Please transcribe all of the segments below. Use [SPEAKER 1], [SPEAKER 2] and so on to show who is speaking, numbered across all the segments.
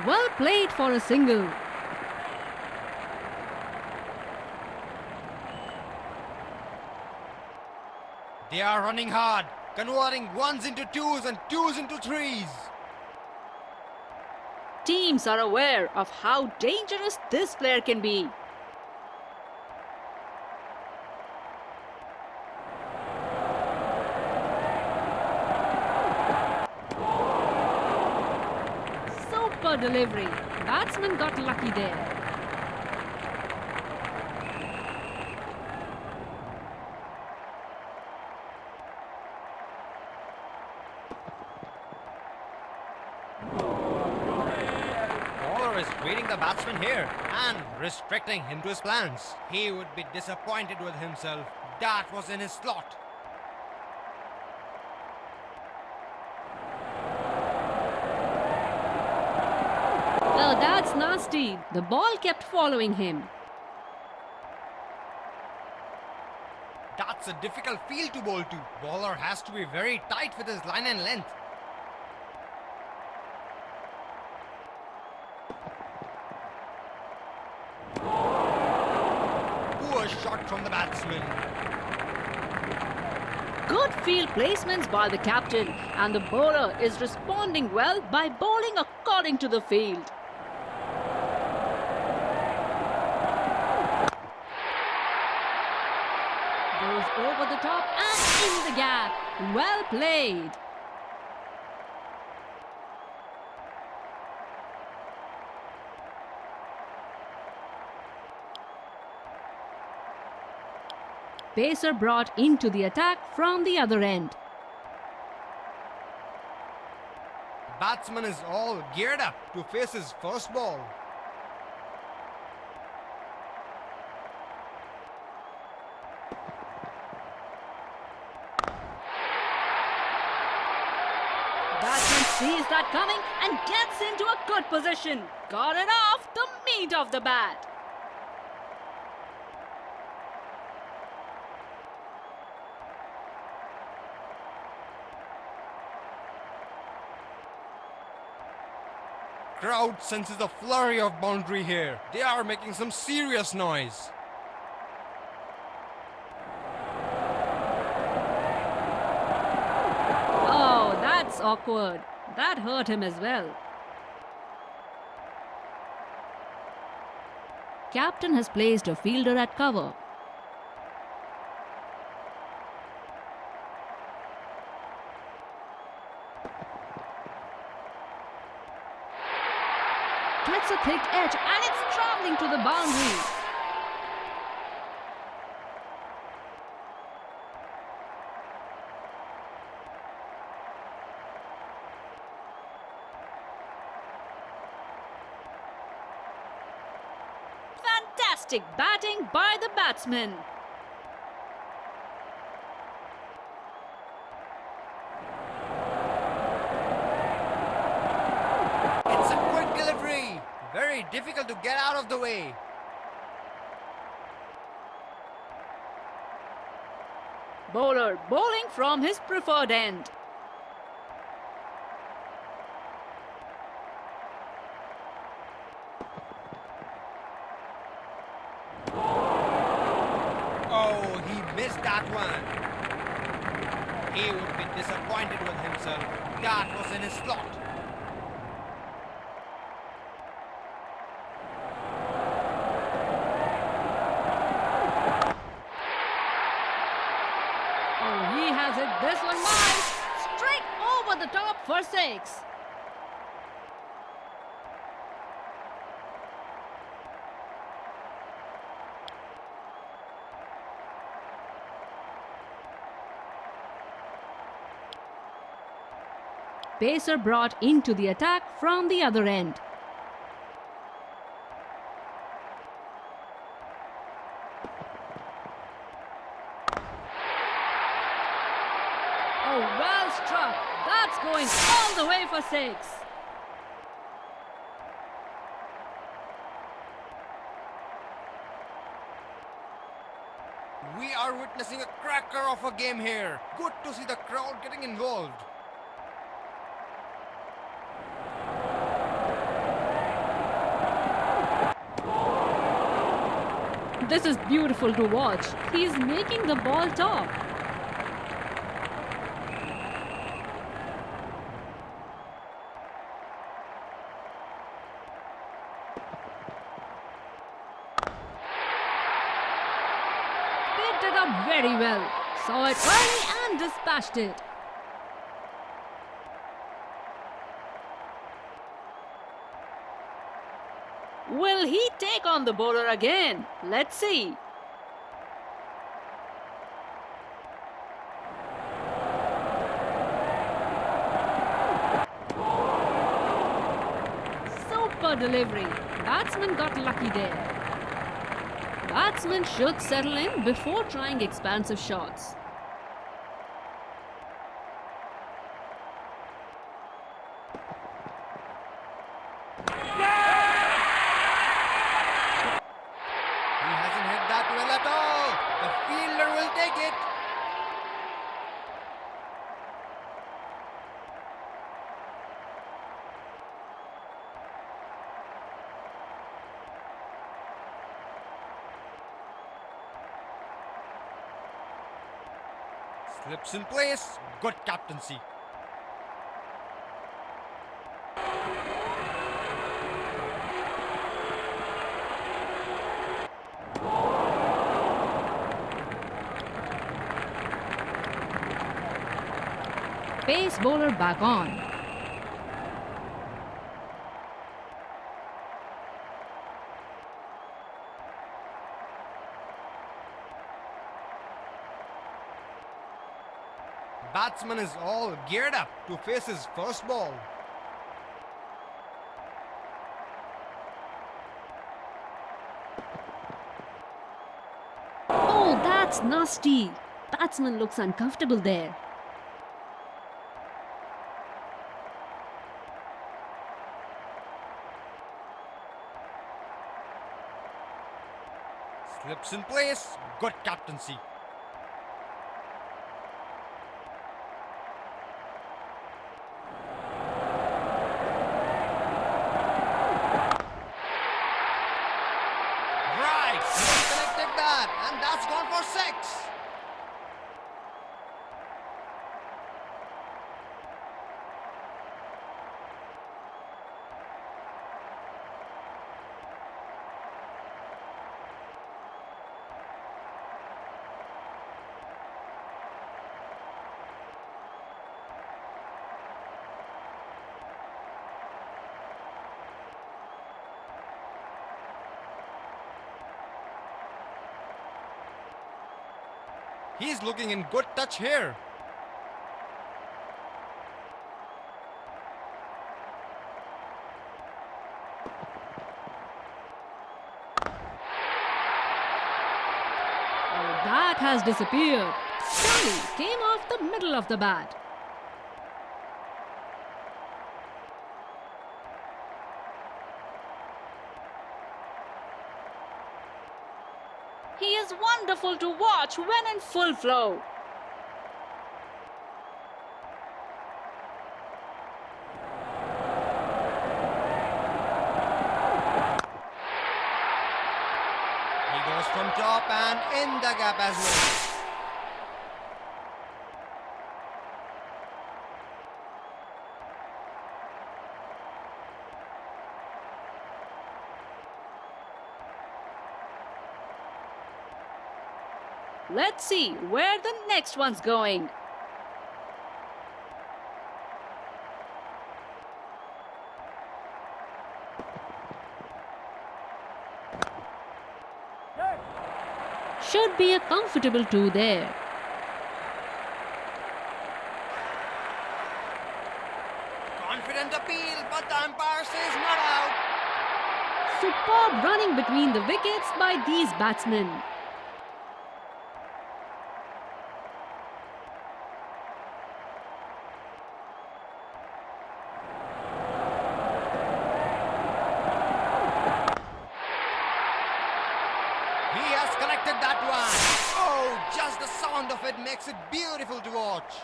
[SPEAKER 1] Well played for a single.
[SPEAKER 2] They are running hard, converting ones into twos and twos into threes.
[SPEAKER 1] Teams are aware of how dangerous this player can be. Super delivery. Batsman got lucky there.
[SPEAKER 2] Bowler is reading the batsman here and restricting him to his plans. He would be disappointed with himself. That was in his slot.
[SPEAKER 1] Well, that's nasty. The ball kept following him.
[SPEAKER 2] That's a difficult field to bowl to. Bowler has to be very tight with his line and length. Poor shot from the batsman.
[SPEAKER 1] Good field placements by the captain, and the bowler is responding well by bowling according to the field. Goes over the top and in the gap. Well played. Pacer brought into the attack from the other end.
[SPEAKER 2] Batsman is all geared up to face his first ball.
[SPEAKER 1] Batsman sees that coming and gets into a good position. Got it off the meat of the bat.
[SPEAKER 2] Crowd senses a flurry of boundary here. They are making some serious noise.
[SPEAKER 1] Oh, that's awkward. That hurt him as well. Captain has placed a fielder at cover. Gets a thick edge and it's traveling to the boundary. Fantastic batting by the batsman.
[SPEAKER 2] It's a quick delivery. Very difficult to get out of the way.
[SPEAKER 1] Bowler bowling from his preferred end.
[SPEAKER 2] Oh, he missed that one. He would be disappointed with himself. That was in his slot.
[SPEAKER 1] Oh, he has hit this one nice. Straight over the top for 6. Pacer brought into the attack from the other end. Oh, well struck. That's going all the way for 6.
[SPEAKER 2] We are witnessing a cracker of a game here. Good to see the crowd getting involved.
[SPEAKER 1] This is beautiful to watch. He's making the ball top. Picked it up very well. Saw it early and dispatched it. Will he take on the bowler again? Let's see. Super delivery. Batsman got lucky there. Batsman should settle in before trying expansive shots.
[SPEAKER 2] He hasn't hit that well at all. The fielder will take it. Slips in place. Good captaincy.
[SPEAKER 1] Pace bowler back on.
[SPEAKER 2] Batsman is all geared up to face his first ball.
[SPEAKER 1] Oh, that's nasty. Batsman looks uncomfortable there.
[SPEAKER 2] Slips in place. Good captaincy. Right. He connected that. And that's gone for six. He's looking in good touch here.
[SPEAKER 1] Oh, that has disappeared. Charlie came off the middle of the bat. He is wonderful to watch when in full flow.
[SPEAKER 2] He goes from top and in the gap as well.
[SPEAKER 1] Let's see where the next one's going. Should be a comfortable 2 there.
[SPEAKER 2] Confident appeal, but the umpire says not out.
[SPEAKER 1] Superb running between the wickets by these batsmen.
[SPEAKER 2] He has connected that one. Oh, just the sound of it makes it beautiful to watch.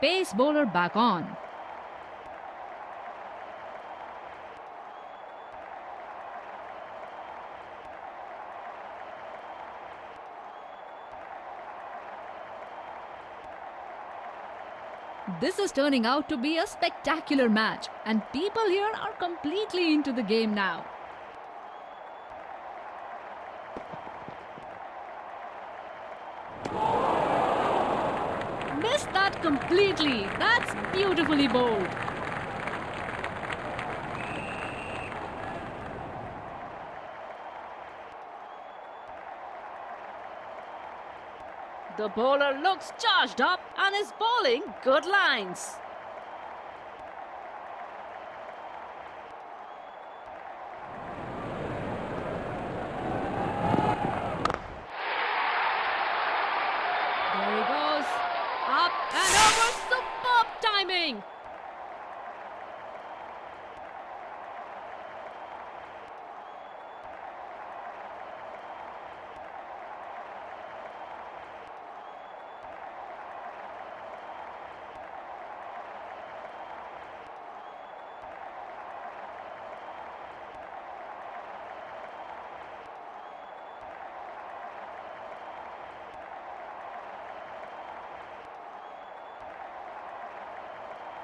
[SPEAKER 1] pace bowler back on. This is turning out to be a spectacular match, and people here are completely into the game now. Missed that completely. That's beautifully bowled. The bowler looks charged up and is bowling good lines. There he goes. Up and over. Superb timing.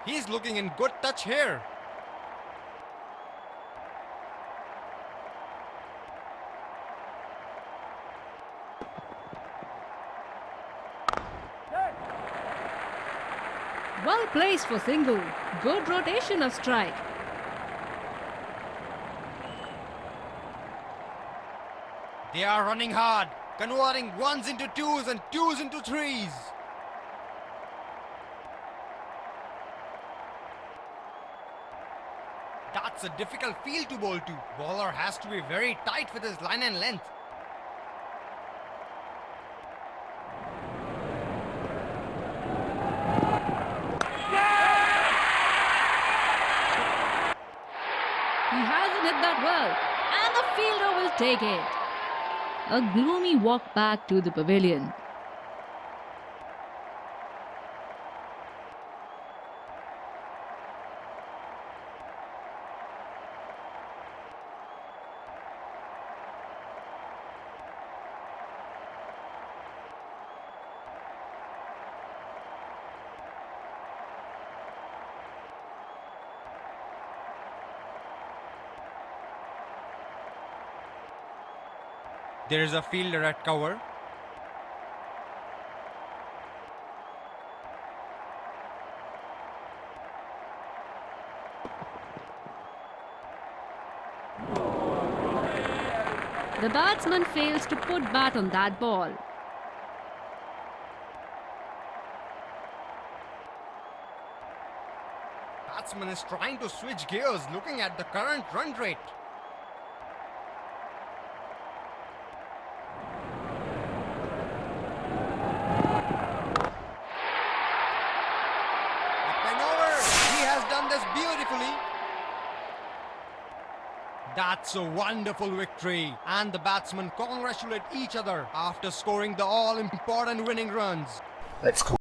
[SPEAKER 2] He's looking in good touch here.
[SPEAKER 1] Well placed for single. Good rotation of strike.
[SPEAKER 2] They are running hard, converting ones into twos and twos into threes. That's a difficult field to bowl to. Bowler has to be very tight with his line and length.
[SPEAKER 1] He hasn't hit that well, and the fielder will take it. A gloomy walk back to the pavilion.
[SPEAKER 2] There is a fielder at cover.
[SPEAKER 1] The batsman fails to put bat on that ball.
[SPEAKER 2] Batsman is trying to switch gears looking at the current run rate. This beautifully. That's a wonderful victory, and the batsmen congratulate each other after scoring the all-important winning runs.
[SPEAKER 3] Let's go.